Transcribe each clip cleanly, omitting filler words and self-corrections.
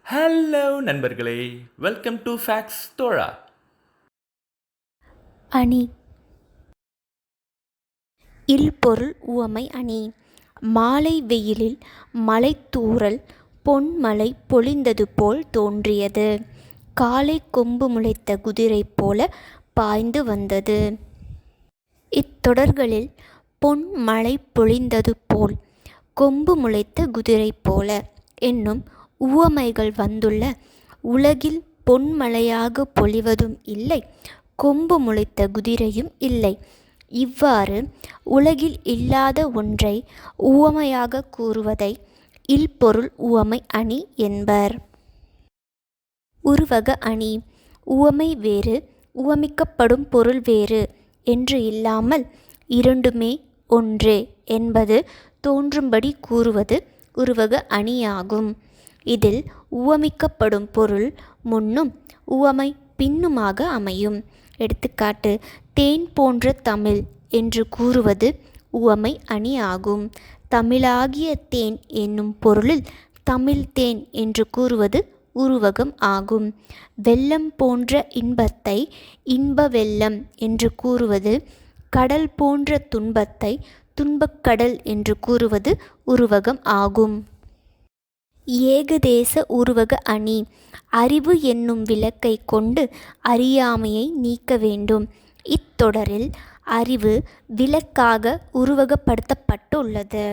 Hello நண்பர்களே, welcome to facts தோழா. அணி. இல்பொருள் உவமை அணி. மாலை வெயிலில் மழைத்தூறல் பொன்மழை பொழிந்தது போல் தோன்றியது. காலை கொம்பு முளைத்த குதிரை போல பாய்ந்து வந்தது. இத்தொடர்களில் பொன்மழை பொழிந்தது போல், கொம்பு முளைத்த குதிரை போல என்னும் உவமைகள் வந்துள்ள உலகில் பொன்மழையாக பொழிவதும் இல்லை, கொம்பு முளைத்த குதிரையும் இல்லை. இவ்வாறு உலகில் இல்லாத ஒன்றை உவமையாக கூறுவதை இல்பொருள் உவமை அணி என்பர். உருவக அணி. உவமை வேறு, உவமிக்கப்படும் பொருள் வேறு என்று இல்லாமல் இரண்டுமே ஒன்றே என்பது தோன்றும்படி கூறுவது உருவக அணியாகும். இதில் உவமிக்கப்படும் பொருள் முன்னும் உவமை பின்னுமாக அமையும். எடுத்துக்காட்டு: தேன் போன்ற தமிழ் என்று கூறுவது உவமை அணி ஆகும். தமிழாகிய தேன் என்னும் பொருளில் தமிழ் தேன் என்று கூறுவது உருவகம் ஆகும். வெள்ளம் போன்ற இன்பத்தை இன்ப வெள்ளம் என்று கூறுவது, கடல் போன்ற துன்பத்தை துன்பக்கடல் என்று கூறுவது உருவகம் ஆகும். ஏகதேச உருவக அணி. அறிவு என்னும் விளக்கை கொண்டு அறியாமையை நீக்க வேண்டும். இத்தொடரில் அறிவு விளக்காக உருவகப்படுத்தப்பட்டுள்ளது.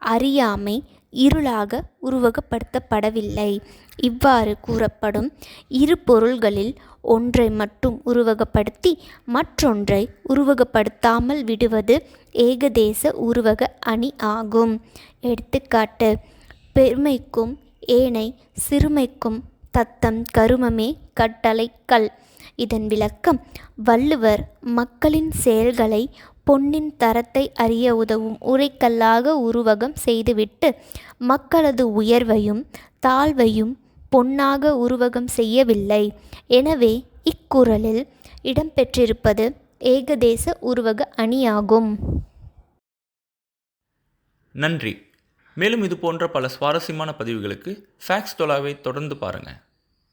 அறியாமை இருளாக உருவகப்படுத்தப்படவில்லை. இவ்வாறு கூறப்படும் இரு பொருள்களில் ஒன்றை மட்டும் உருவகப்படுத்தி மற்றொன்றை உருவகப்படுத்தாமல் விடுவது ஏகதேச உருவக அணி ஆகும். எடுத்துக்காட்டு: பெருமைக்கும் ஏனை சிறுமைக்கும் தத்தம் கருமமே கட்டளை கல். இதன் விளக்கம்: வள்ளுவர் மக்களின் செயல்களை பொன்னின் தரத்தை அறிய உதவும் உரைக்கல்லாக உருவகம் செய்துவிட்டு மக்களது உயர்வையும் தாழ்வையும் பொன்னாக உருவகம் செய்யவில்லை. எனவே இக்குறளில் இடம்பெற்றிருப்பது ஏகதேச உருவக அணியாகும். நன்றி. மேலும் இது போன்ற பல சுவாரஸ்யமான பதிவுகளுக்கு ஃபேக்ஸ் தோழாவை தொடர்ந்து பாருங்கள்.